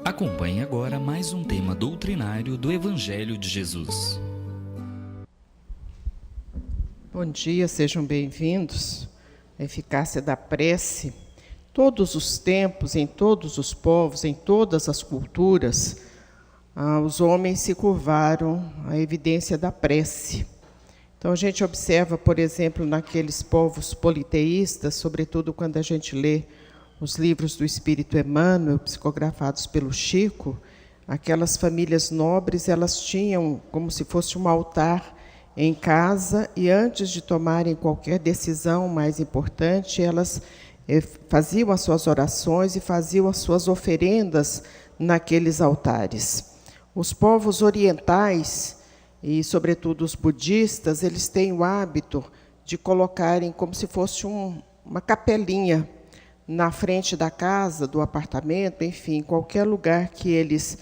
Acompanhe agora mais um tema doutrinário do Evangelho de Jesus. Bom dia, sejam bem-vindos. A eficácia da prece. Todos os tempos, em todos os povos, em todas as culturas, os homens se curvaram à evidência da prece. Então a gente observa, por exemplo, naqueles povos politeístas, sobretudo quando a gente lê os livros do Espírito Emmanuel, psicografados pelo Chico, aquelas famílias nobres, elas tinham como se fosse um altar em casa, e antes de tomarem qualquer decisão mais importante, elas faziam as suas orações e faziam as suas oferendas naqueles altares. Os povos orientais, e sobretudo os budistas, eles têm o hábito de colocarem como se fosse uma capelinha na frente da casa, do apartamento, enfim, qualquer lugar que eles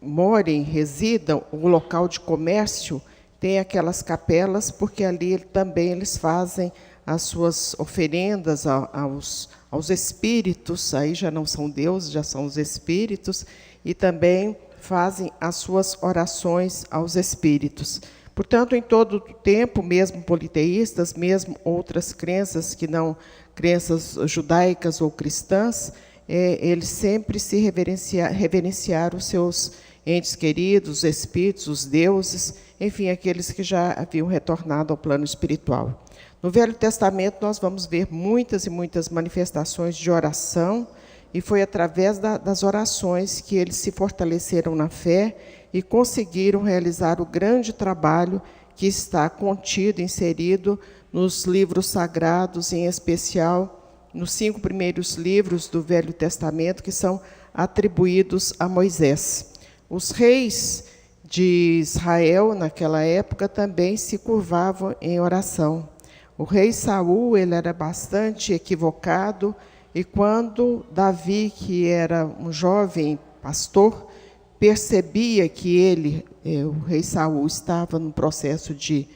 morem, residam, o local de comércio, tem aquelas capelas, porque ali também eles fazem as suas oferendas aos espíritos, aí já não são deuses, já são os espíritos, e também fazem as suas orações aos espíritos. Portanto, em todo o tempo, mesmo politeístas, mesmo outras crenças que não crenças judaicas ou cristãs, eles sempre se reverenciaram os seus entes queridos, os espíritos, os deuses, enfim, aqueles que já haviam retornado ao plano espiritual. No Velho Testamento, nós vamos ver muitas e muitas manifestações de oração, e foi através das orações que eles se fortaleceram na fé e conseguiram realizar o grande trabalho que está contido, inserido nos livros sagrados, em especial nos 5 primeiros livros do Velho Testamento, que são atribuídos a Moisés. Os reis de Israel, naquela época, também se curvavam em oração. O rei Saul, ele era bastante equivocado, e quando Davi, que era um jovem pastor, percebia que ele, o rei Saul, estava num processo de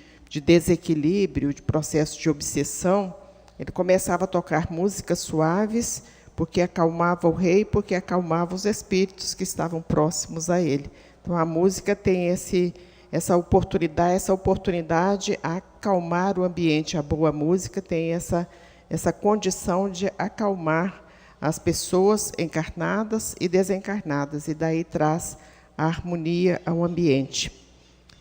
desequilíbrio, de processo de obsessão, ele começava a tocar músicas suaves, porque acalmava o rei, porque acalmava os espíritos que estavam próximos a ele. Então, a música tem essa oportunidade a acalmar o ambiente. A boa música tem essa condição de acalmar as pessoas encarnadas e desencarnadas, e daí traz a harmonia ao ambiente.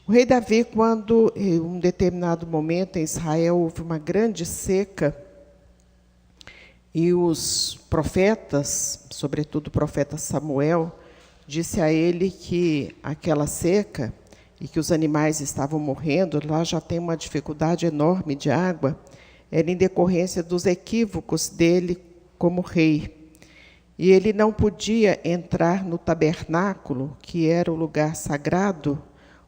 O rei Davi, quando, em um determinado momento, em Israel, houve uma grande seca, e os profetas, sobretudo o profeta Samuel, disse a ele que aquela seca, e que os animais estavam morrendo, lá já tem uma dificuldade enorme de água, era em decorrência dos equívocos dele como rei. E ele não podia entrar no tabernáculo, que era o lugar sagrado,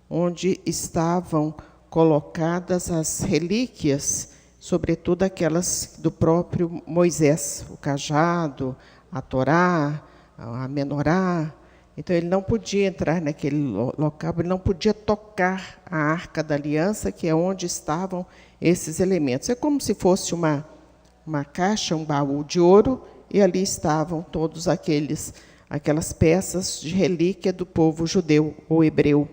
onde estavam colocadas as relíquias, sobretudo aquelas do próprio Moisés, o cajado, a Torá, a menorá. Então, ele não podia entrar naquele local, ele não podia tocar a Arca da Aliança, que é onde estavam esses elementos. É como se fosse uma caixa, um baú de ouro, e ali estavam todas aquelas peças de relíquia do povo judeu ou hebreu.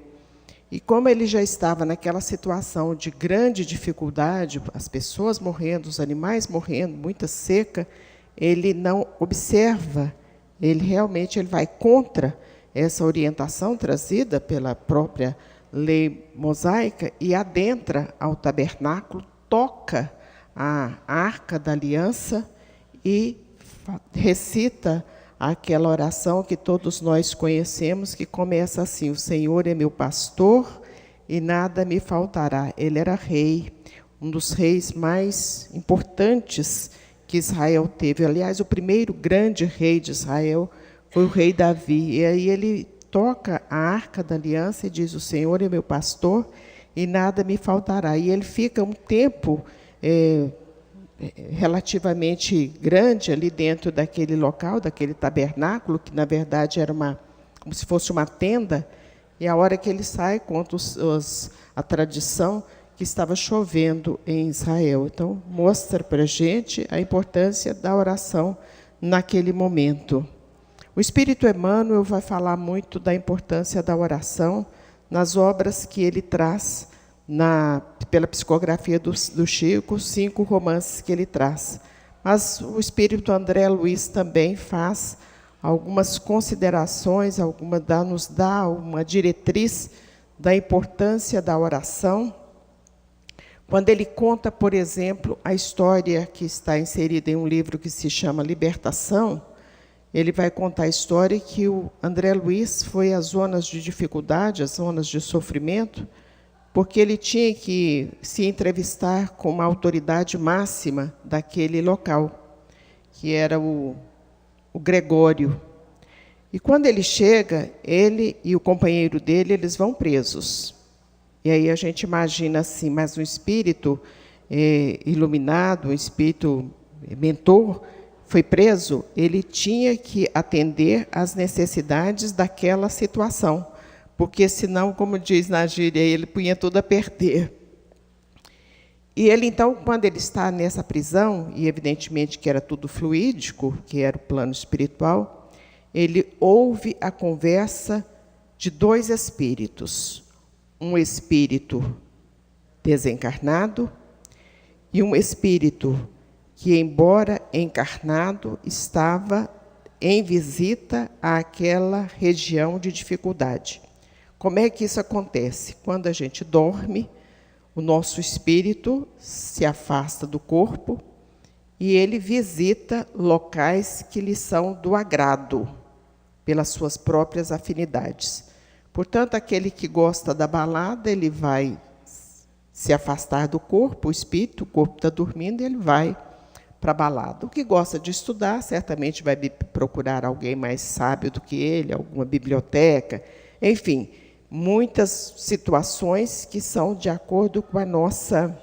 E como ele já estava naquela situação de grande dificuldade, as pessoas morrendo, os animais morrendo, muita seca, ele não observa, ele vai contra essa orientação trazida pela própria lei mosaica e adentra ao tabernáculo, toca a Arca da Aliança e recita aquela oração que todos nós conhecemos, que começa assim: o Senhor é meu pastor e nada me faltará. Ele era rei, um dos reis mais importantes que Israel teve. Aliás, o primeiro grande rei de Israel foi o rei Davi. E aí ele toca a Arca da Aliança e diz: o Senhor é meu pastor e nada me faltará. E ele fica um tempo relativamente grande ali dentro daquele local, daquele tabernáculo, que na verdade era como se fosse uma tenda, e a hora que ele sai, conta a tradição que estava chovendo em Israel. Então, mostra para a gente a importância da oração naquele momento. O Espírito Emmanuel vai falar muito da importância da oração nas obras que ele traz pela psicografia do Chico, 5 romances que ele traz. Mas o Espírito André Luiz também faz algumas considerações, nos dá uma diretriz da importância da oração, quando ele conta, por exemplo, a história que está inserida em um livro que se chama Libertação. Ele vai contar a história que o André Luiz foi às zonas de dificuldade, às zonas de sofrimento, porque ele tinha que se entrevistar com uma autoridade máxima daquele local, que era o Gregório. E quando ele chega, ele e o companheiro dele, eles vão presos. E aí a gente imagina assim, mas um espírito iluminado, um espírito mentor, foi preso, ele tinha que atender às necessidades daquela situação, porque senão, como diz na gíria, ele punha tudo a perder. E ele, então, quando ele está nessa prisão, e evidentemente que era tudo fluídico, que era o plano espiritual, ele ouve a conversa de 2 espíritos, um espírito desencarnado e um espírito que, embora encarnado, estava em visita àquela região de dificuldade. Como é que isso acontece? Quando a gente dorme, o nosso espírito se afasta do corpo e ele visita locais que lhe são do agrado, pelas suas próprias afinidades. Portanto, aquele que gosta da balada, ele vai se afastar do corpo, o corpo está dormindo, ele vai para a balada. O que gosta de estudar, certamente vai procurar alguém mais sábio do que ele, alguma biblioteca, enfim, muitas situações que são de acordo com a nossa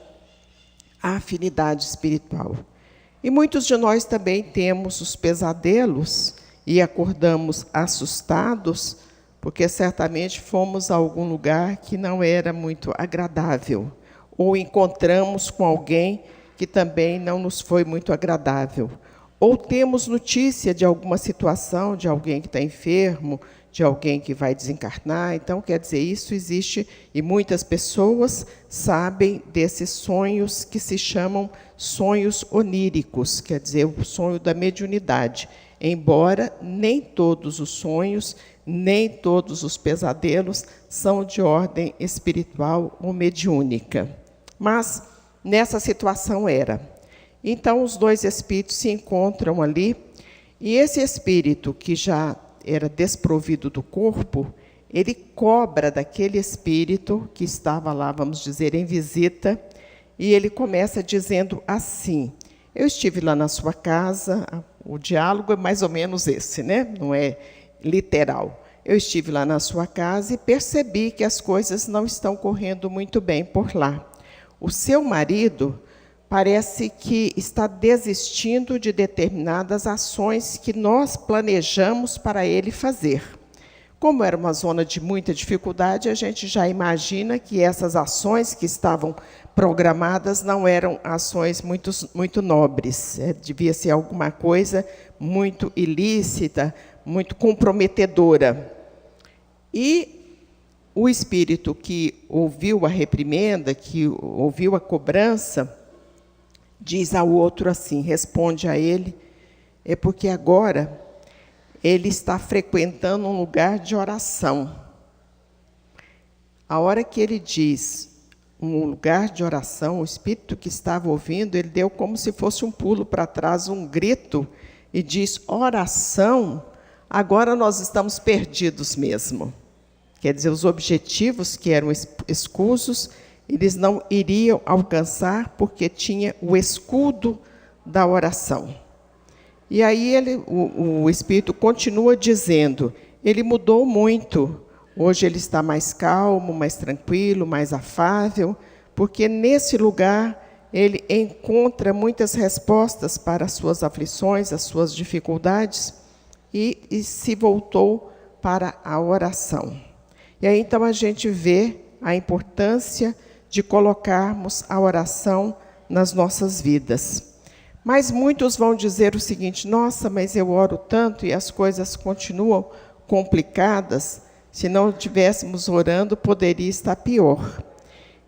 afinidade espiritual. E muitos de nós também temos os pesadelos e acordamos assustados, porque certamente fomos a algum lugar que não era muito agradável, ou encontramos com alguém que também não nos foi muito agradável. Ou temos notícia de alguma situação, de alguém que está enfermo, de alguém que vai desencarnar. Então, quer dizer, isso existe, e muitas pessoas sabem desses sonhos que se chamam sonhos oníricos, quer dizer, o sonho da mediunidade. Embora nem todos os sonhos, nem todos os pesadelos são de ordem espiritual ou mediúnica. Mas nessa situação era. Então, os 2 espíritos se encontram ali, e esse espírito, que já era desprovido do corpo, ele cobra daquele espírito que estava lá, vamos dizer, em visita, e ele começa dizendo assim: eu estive lá na sua casa, o diálogo é mais ou menos esse, né? Não é literal. Eu estive lá na sua casa e percebi que as coisas não estão correndo muito bem por lá. O seu marido parece que está desistindo de determinadas ações que nós planejamos para ele fazer. Como era uma zona de muita dificuldade, a gente já imagina que essas ações que estavam programadas não eram ações muito nobres. Devia ser alguma coisa muito ilícita, muito comprometedora. E o espírito que ouviu a reprimenda, que ouviu a cobrança, diz ao outro assim, responde a ele, é porque agora ele está frequentando um lugar de oração. A hora que ele diz um lugar de oração, o espírito que estava ouvindo, ele deu como se fosse um pulo para trás, um grito, e diz: oração, agora nós estamos perdidos mesmo. Quer dizer, os objetivos que eram escusos, eles não iriam alcançar, porque tinha o escudo da oração. E aí o Espírito continua dizendo, ele mudou muito. Hoje ele está mais calmo, mais tranquilo, mais afável, porque nesse lugar ele encontra muitas respostas para as suas aflições, as suas dificuldades, e se voltou para a oração. E aí, então, a gente vê a importância de colocarmos a oração nas nossas vidas. Mas muitos vão dizer o seguinte: nossa, mas eu oro tanto e as coisas continuam complicadas. Se não estivéssemos orando, poderia estar pior.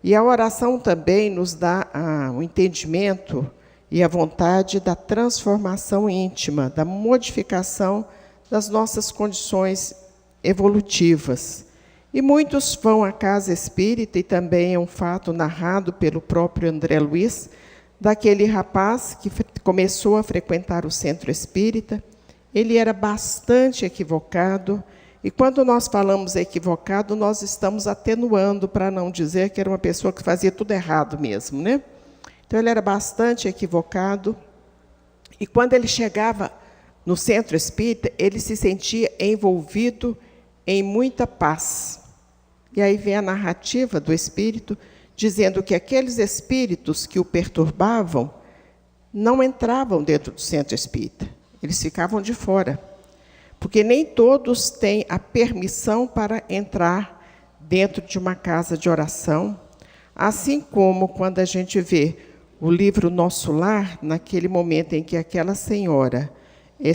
E a oração também nos dá o entendimento e a vontade da transformação íntima, da modificação das nossas condições evolutivas. E muitos vão à casa espírita, e também é um fato narrado pelo próprio André Luiz, daquele rapaz que começou a frequentar o centro espírita. Ele era bastante equivocado, e quando nós falamos equivocado, nós estamos atenuando, para não dizer que era uma pessoa que fazia tudo errado mesmo, né? Então, ele era bastante equivocado, e quando ele chegava no centro espírita, ele se sentia envolvido em muita paz. E aí vem a narrativa do espírito, dizendo que aqueles espíritos que o perturbavam não entravam dentro do centro espírita, eles ficavam de fora, porque nem todos têm a permissão para entrar dentro de uma casa de oração, assim como quando a gente vê o livro Nosso Lar, naquele momento em que aquela senhora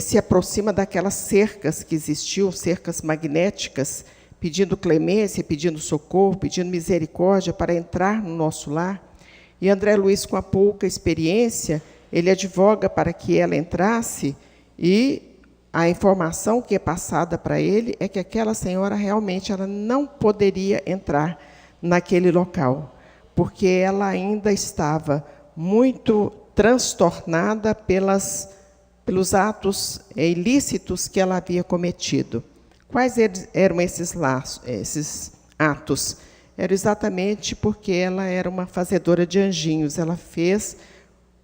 se aproxima daquelas cercas que existiam, cercas magnéticas, pedindo clemência, pedindo socorro, pedindo misericórdia para entrar no nosso lar. E André Luiz, com a pouca experiência, ele advoga para que ela entrasse, e a informação que é passada para ele é que aquela senhora realmente ela não poderia entrar naquele local, porque ela ainda estava muito transtornada pelos atos ilícitos que ela havia cometido. Quais eram esses atos? Era exatamente porque ela era uma fazedora de anjinhos. Ela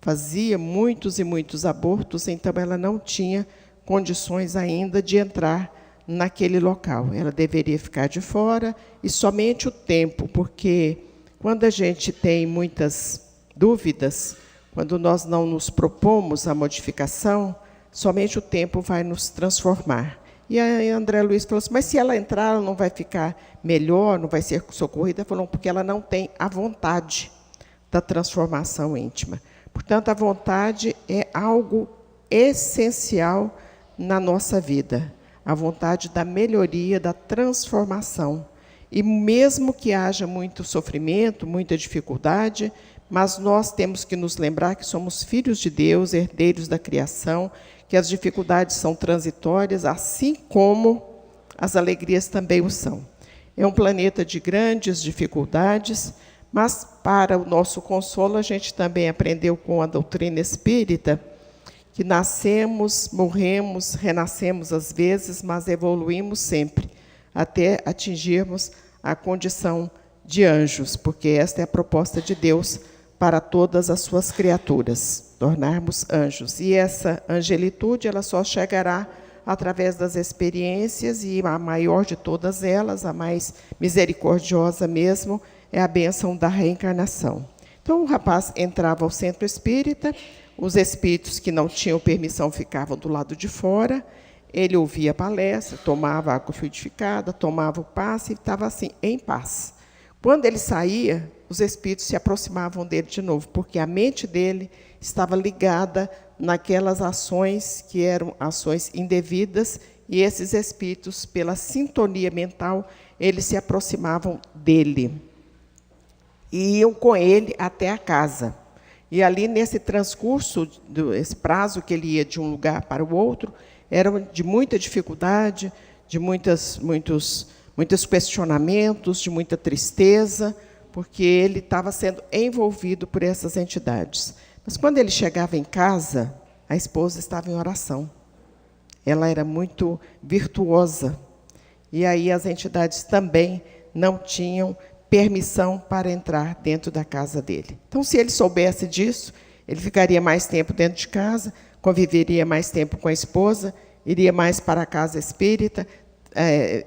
fazia muitos e muitos abortos, então ela não tinha condições ainda de entrar naquele local. Ela deveria ficar de fora, e somente o tempo, porque quando a gente tem muitas dúvidas, quando nós não nos propomos a modificação, somente o tempo vai nos transformar. E aí André Luiz falou assim: mas se ela entrar, ela não vai ficar melhor, não vai ser socorrida? Falou: porque ela não tem a vontade da transformação íntima. Portanto, a vontade é algo essencial na nossa vida, a vontade da melhoria, da transformação. E mesmo que haja muito sofrimento, muita dificuldade, mas nós temos que nos lembrar que somos filhos de Deus, herdeiros da criação, que as dificuldades são transitórias, assim como as alegrias também o são. É um planeta de grandes dificuldades, mas para o nosso consolo, a gente também aprendeu com a doutrina espírita que nascemos, morremos, renascemos às vezes, mas evoluímos sempre, até atingirmos a condição de anjos, porque esta é a proposta de Deus para todas as suas criaturas, tornarmos anjos. E essa angelitude ela só chegará através das experiências, e a maior de todas elas, a mais misericordiosa mesmo, é a bênção da reencarnação. Então, o rapaz entrava ao centro espírita, os espíritos que não tinham permissão ficavam do lado de fora, ele ouvia a palestra, tomava água fluidificada, tomava o passe e estava assim, em paz. Quando ele saía, os espíritos se aproximavam dele de novo, porque a mente dele estava ligada naquelas ações que eram ações indevidas, e esses espíritos, pela sintonia mental, eles se aproximavam dele. E iam com ele até a casa. E ali, nesse transcurso, esse prazo que ele ia de um lugar para o outro, era de muita dificuldade, de muitos questionamentos, de muita tristeza, porque ele estava sendo envolvido por essas entidades. Mas, quando ele chegava em casa, a esposa estava em oração. Ela era muito virtuosa. E aí as entidades também não tinham permissão para entrar dentro da casa dele. Então, se ele soubesse disso, ele ficaria mais tempo dentro de casa, conviveria mais tempo com a esposa, iria mais para a casa espírita,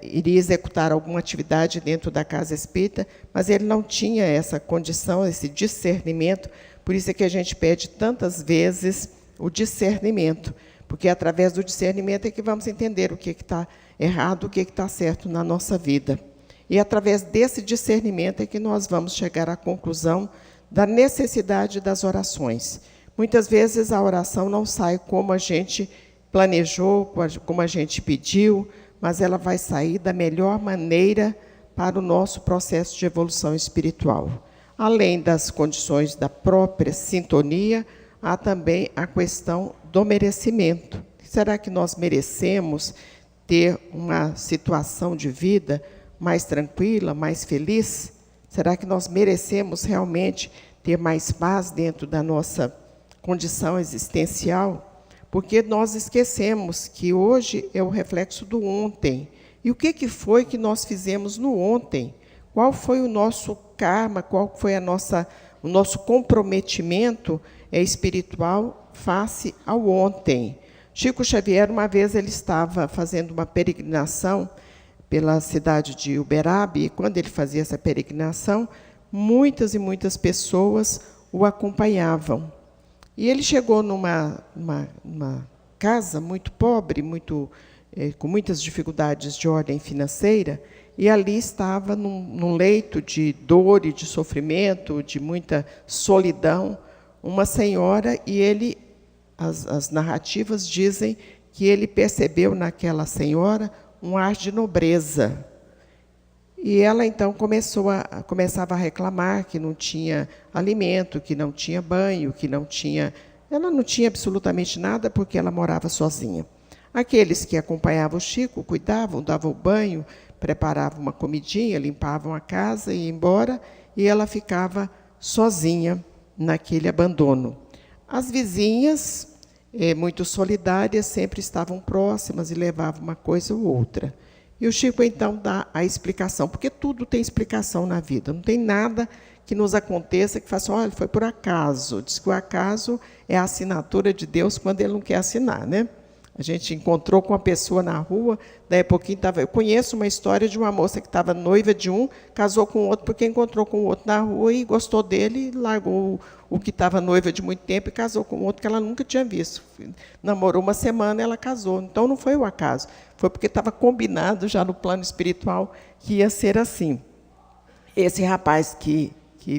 iria executar alguma atividade dentro da casa espírita, mas ele não tinha essa condição, esse discernimento. Por isso é que a gente pede tantas vezes o discernimento, porque através do discernimento é que vamos entender o que está errado, o que está certo na nossa vida. E através desse discernimento é que nós vamos chegar à conclusão da necessidade das orações. Muitas vezes a oração não sai como a gente planejou, como a gente pediu, mas ela vai sair da melhor maneira para o nosso processo de evolução espiritual. Além das condições da própria sintonia, há também a questão do merecimento. Será que nós merecemos ter uma situação de vida mais tranquila, mais feliz? Será que nós merecemos realmente ter mais paz dentro da nossa condição existencial? Porque nós esquecemos que hoje é o reflexo do ontem. E o que foi que nós fizemos no ontem? Qual foi o nosso karma? Qual foi o nosso comprometimento espiritual face ao ontem? Chico Xavier, uma vez, ele estava fazendo uma peregrinação pela cidade de Uberaba, e quando ele fazia essa peregrinação, muitas e muitas pessoas o acompanhavam. E ele chegou numa casa muito pobre, com muitas dificuldades de ordem financeira, e ali estava num leito de dor e de sofrimento, de muita solidão, uma senhora, e ele, as narrativas dizem que ele percebeu naquela senhora um ar de nobreza. E ela, então, começava a reclamar que não tinha alimento, que não tinha banho, ela não tinha absolutamente nada, porque ela morava sozinha. Aqueles que acompanhavam o Chico cuidavam, davam banho, preparavam uma comidinha, limpavam a casa e iam embora, e ela ficava sozinha naquele abandono. As vizinhas, muito solidárias, sempre estavam próximas e levavam uma coisa ou outra. E o Chico, então, dá a explicação, porque tudo tem explicação na vida. Não tem nada que nos aconteça que faça, olha, foi por acaso. Diz que o acaso é a assinatura de Deus quando Ele não quer assinar, né? A gente encontrou com uma pessoa na rua, daí a pouquinho eu conheço uma história de uma moça que estava noiva de um, casou com o outro porque encontrou com o outro na rua e gostou dele, largou o que estava noiva de muito tempo e casou com o outro que ela nunca tinha visto. Namorou uma semana e ela casou. Então, não foi o acaso. Foi porque estava combinado já no plano espiritual que ia ser assim. Esse rapaz que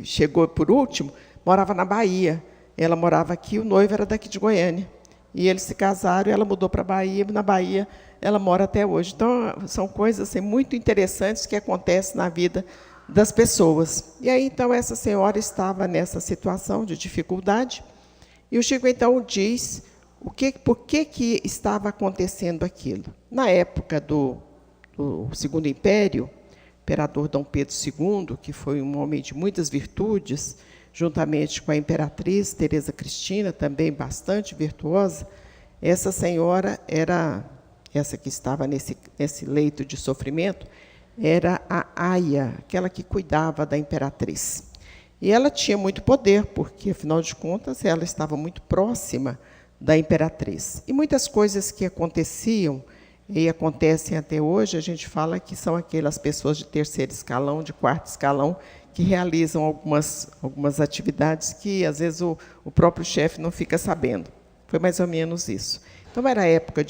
chegou por último morava na Bahia. Ela morava aqui, o noivo era daqui de Goiânia. E eles se casaram, e ela mudou para a Bahia, e na Bahia ela mora até hoje. Então, são coisas assim, muito interessantes que acontecem na vida das pessoas. E aí, então, essa senhora estava nessa situação de dificuldade, e o Chico, então, diz por que estava acontecendo aquilo. Na época do Segundo Império, o imperador Dom Pedro II, que foi um homem de muitas virtudes, juntamente com a imperatriz Teresa Cristina, também bastante virtuosa, essa senhora essa que estava nesse leito de sofrimento, era a aia, aquela que cuidava da imperatriz. E ela tinha muito poder, porque, afinal de contas, ela estava muito próxima da imperatriz. E muitas coisas que aconteciam, e acontecem até hoje, a gente fala que são aquelas pessoas de terceiro escalão, de quarto escalão, que realizam algumas atividades que, às vezes, o próprio chefe não fica sabendo. Foi mais ou menos isso. Então, era a época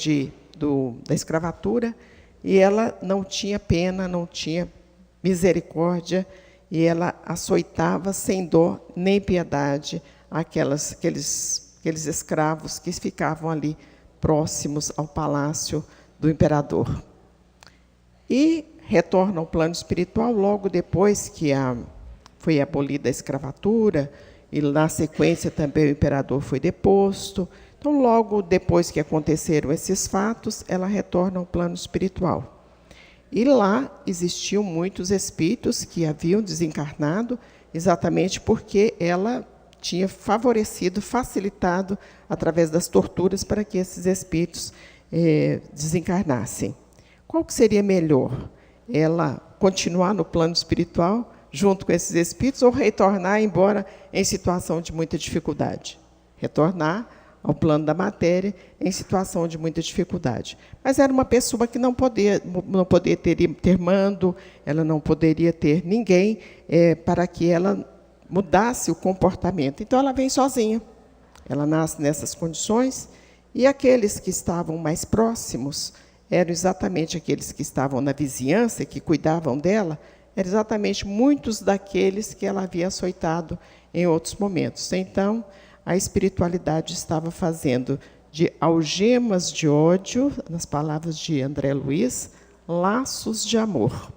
da escravatura, e ela não tinha pena, não tinha misericórdia, e ela açoitava sem dó nem piedade aqueles escravos que ficavam ali próximos ao palácio do imperador. E retorna ao plano espiritual logo depois que foi abolida a escravatura, e na sequência também o imperador foi deposto. Então, logo depois que aconteceram esses fatos, ela retorna ao plano espiritual. E lá existiam muitos espíritos que haviam desencarnado, exatamente porque ela tinha facilitado, através das torturas, para que esses espíritos desencarnassem. Qual que seria melhor? Ela continuar no plano espiritual, junto com esses espíritos, ou retornar, embora em situação de muita dificuldade? Retornar ao plano da matéria em situação de muita dificuldade. Mas era uma pessoa que não poderia ter mando, ela não poderia ter ninguém para que ela mudasse o comportamento. Então, ela vem sozinha. Ela nasce nessas condições, e aqueles que estavam mais próximos eram exatamente aqueles que estavam na vizinhança, que cuidavam dela, eram exatamente muitos daqueles que ela havia açoitado em outros momentos. Então, a espiritualidade estava fazendo de algemas de ódio, nas palavras de André Luiz, laços de amor.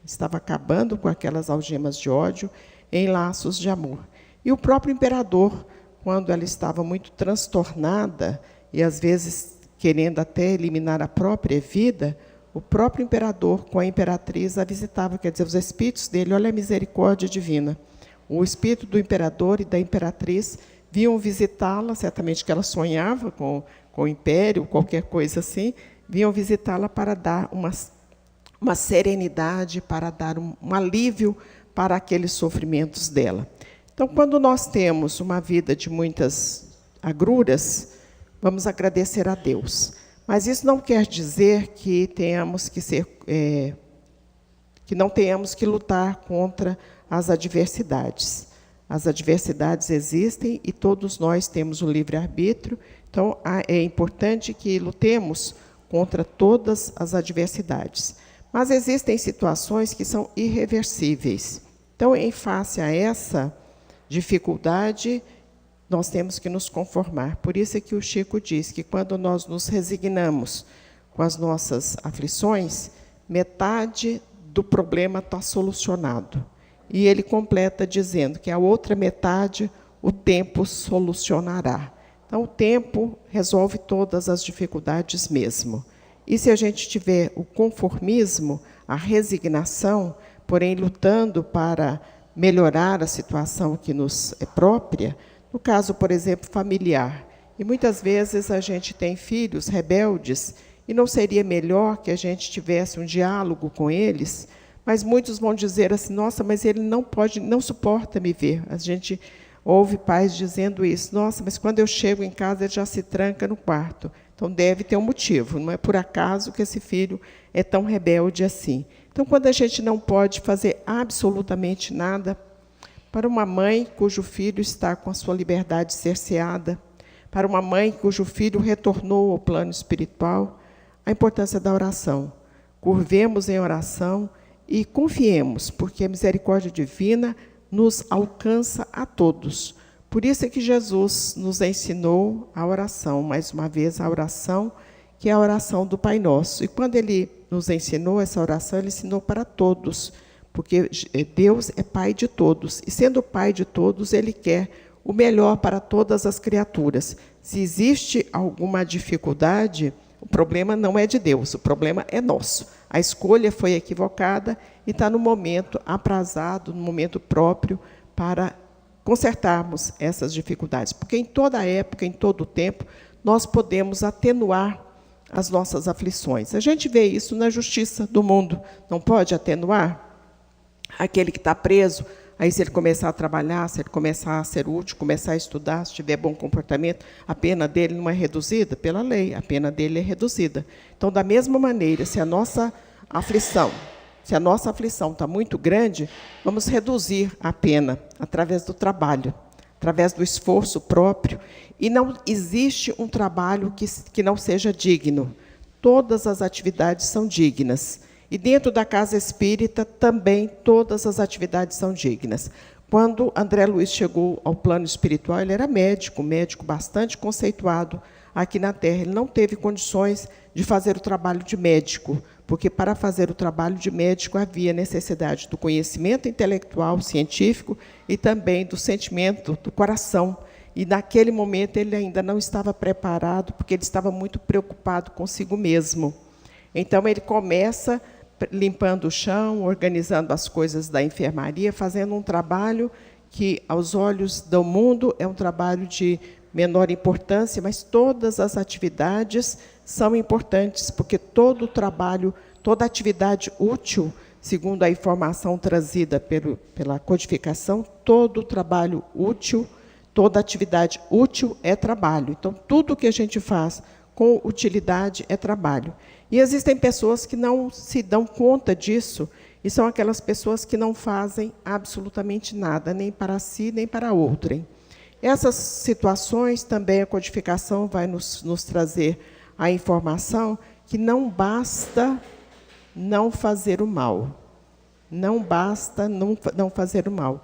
Estava acabando com aquelas algemas de ódio em laços de amor. E o próprio imperador, quando ela estava muito transtornada e às vezes querendo até eliminar a própria vida, o próprio imperador com a imperatriz a visitava, quer dizer, os espíritos dele, olha a misericórdia divina. O espírito do imperador e da imperatriz vinham visitá-la, certamente que ela sonhava com o império, qualquer coisa assim, vinham visitá-la para dar uma serenidade, para dar um alívio para aqueles sofrimentos dela. Então, quando nós temos uma vida de muitas agruras, vamos agradecer a Deus. Mas isso não quer dizer que tenhamos que ser, que não tenhamos que lutar contra as adversidades. As adversidades existem e todos nós temos o livre-arbítrio, então é importante que lutemos contra todas as adversidades. Mas existem situações que são irreversíveis. Então, em face a essa dificuldade, nós temos que nos conformar. Por isso é que o Chico diz que quando nós nos resignamos com as nossas aflições, metade do problema está solucionado. E ele completa dizendo que a outra metade o tempo solucionará. Então, o tempo resolve todas as dificuldades mesmo. E se a gente tiver o conformismo, a resignação, porém lutando para melhorar a situação que nos é própria, no caso, por exemplo, familiar. E muitas vezes a gente tem filhos rebeldes e não seria melhor que a gente tivesse um diálogo com eles? Mas muitos vão dizer assim, nossa, mas ele não suporta me ver. A gente ouve pais dizendo isso, nossa, mas quando eu chego em casa ele já se tranca no quarto. Então deve ter um motivo, não é por acaso que esse filho é tão rebelde assim. Então, quando a gente não pode fazer absolutamente nada, para uma mãe cujo filho está com a sua liberdade cerceada, para uma mãe cujo filho retornou ao plano espiritual, a importância da oração. Curvemos em oração e confiemos, porque a misericórdia divina nos alcança a todos. Por isso é que Jesus nos ensinou a oração, mais uma vez, a oração, que é a oração do Pai Nosso. E quando ele nos ensinou essa oração, ele ensinou para todos, porque Deus é Pai de todos. E sendo Pai de todos, ele quer o melhor para todas as criaturas. Se existe alguma dificuldade, o problema não é de Deus, o problema é nosso. A escolha foi equivocada e está no momento aprazado, no momento próprio, para consertarmos essas dificuldades. Porque em toda época, em todo tempo, nós podemos atenuar as nossas aflições. A gente vê isso na justiça do mundo. Não pode atenuar? Aquele que está preso, aí se ele começar a trabalhar, se ele começar a ser útil, começar a estudar, se tiver bom comportamento, a pena dele não é reduzida? Pela lei, a pena dele é reduzida. Então, da mesma maneira, se a nossa aflição está muito grande, vamos reduzir a pena através do trabalho, através do esforço próprio. E não existe um trabalho que não seja digno. Todas as atividades são dignas. E dentro da casa espírita também todas as atividades são dignas. Quando André Luiz chegou ao plano espiritual, ele era médico bastante conceituado aqui na Terra. Ele não teve condições de fazer o trabalho de médico, porque para fazer o trabalho de médico havia necessidade do conhecimento intelectual, científico e também do sentimento do coração. E naquele momento ele ainda não estava preparado, porque ele estava muito preocupado consigo mesmo. Então ele começa limpando o chão, organizando as coisas da enfermaria, fazendo um trabalho que, aos olhos do mundo, é um trabalho de menor importância, mas todas as atividades são importantes, porque todo o trabalho, toda atividade útil, segundo a informação trazida pela codificação, todo trabalho útil, toda atividade útil é trabalho. Então, tudo que a gente faz com utilidade é trabalho. E existem pessoas que não se dão conta disso, e são aquelas pessoas que não fazem absolutamente nada, nem para si, nem para outrem. Essas situações também a codificação vai nos trazer a informação que não basta não fazer o mal. Não basta não fazer o mal.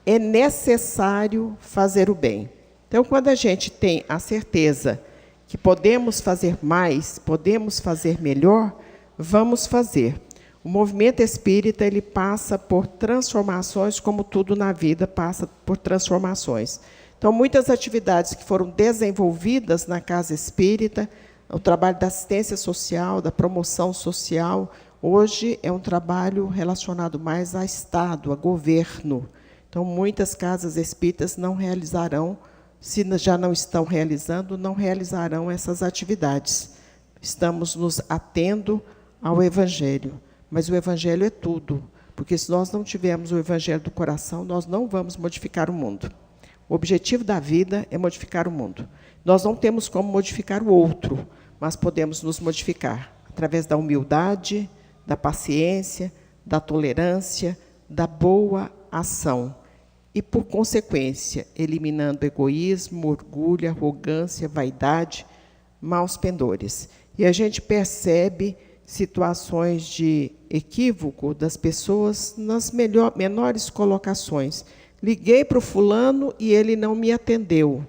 É necessário fazer o bem. Então, quando a gente tem a certeza que podemos fazer mais, podemos fazer melhor, vamos fazer. O movimento espírita, ele passa por transformações, como tudo na vida passa por transformações. Então, muitas atividades que foram desenvolvidas na casa espírita, o trabalho da assistência social, da promoção social, hoje é um trabalho relacionado mais a Estado, a governo. Então, muitas casas espíritas não realizarão, se já não estão realizando, não realizarão essas atividades. Estamos nos atendo ao Evangelho. Mas o Evangelho é tudo, porque se nós não tivermos o Evangelho do coração, nós não vamos modificar o mundo. O objetivo da vida é modificar o mundo. Nós não temos como modificar o outro, mas podemos nos modificar através da humildade, da paciência, da tolerância, da boa ação. E, por consequência, eliminando egoísmo, orgulho, arrogância, vaidade, maus pendores. E a gente percebe situações de equívoco das pessoas nas menores colocações. Liguei para o fulano e ele não me atendeu.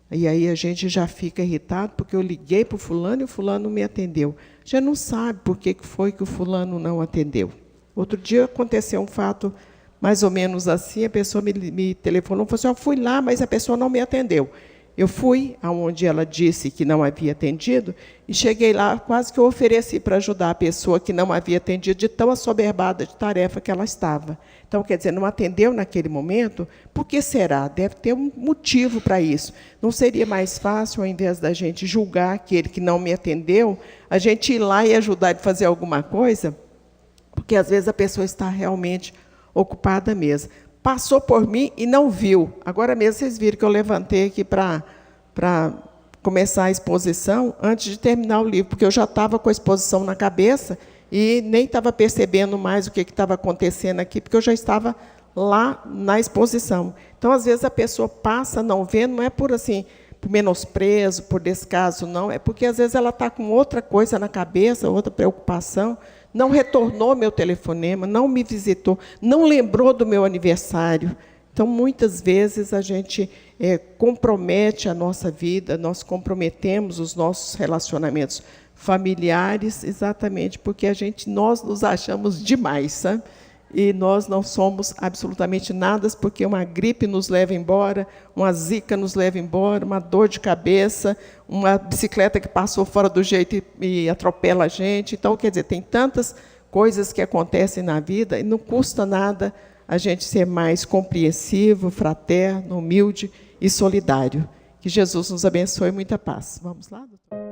E aí a gente já fica irritado porque eu liguei para o fulano e o fulano não me atendeu. Já não sabe por que foi que o fulano não atendeu. Outro dia aconteceu um fato mais ou menos assim, a pessoa me telefonou e falou assim, eu fui lá, mas a pessoa não me atendeu. Eu fui aonde ela disse que não havia atendido e cheguei lá, quase que eu ofereci para ajudar a pessoa que não havia atendido, de tão assoberbada de tarefa que ela estava. Então, quer dizer, não atendeu naquele momento, por que será? Deve ter um motivo para isso. Não seria mais fácil, ao invés da gente julgar aquele que não me atendeu, a gente ir lá e ajudar ele a fazer alguma coisa? Porque, às vezes, a pessoa está realmente ocupada mesmo. Passou por mim e não viu. Agora mesmo vocês viram que eu levantei aqui para começar a exposição antes de terminar o livro, porque eu já estava com a exposição na cabeça e nem estava percebendo mais o que estava acontecendo aqui, porque eu já estava lá na exposição. Então, às vezes, a pessoa passa não vendo, não é por assim, por menosprezo, por descaso, não, é porque, às vezes, ela está com outra coisa na cabeça, outra preocupação, não retornou meu telefonema, não me visitou, não lembrou do meu aniversário. Então, muitas vezes, a gente compromete a nossa vida, nós comprometemos os nossos relacionamentos familiares, exatamente porque nós nos achamos demais, sabe? E nós não somos absolutamente nada, porque uma gripe nos leva embora, uma zika nos leva embora, uma dor de cabeça, uma bicicleta que passou fora do jeito e atropela a gente. Então, quer dizer, tem tantas coisas que acontecem na vida e não custa nada a gente ser mais compreensivo, fraterno, humilde e solidário. Que Jesus nos abençoe, muita paz. Vamos lá, doutor?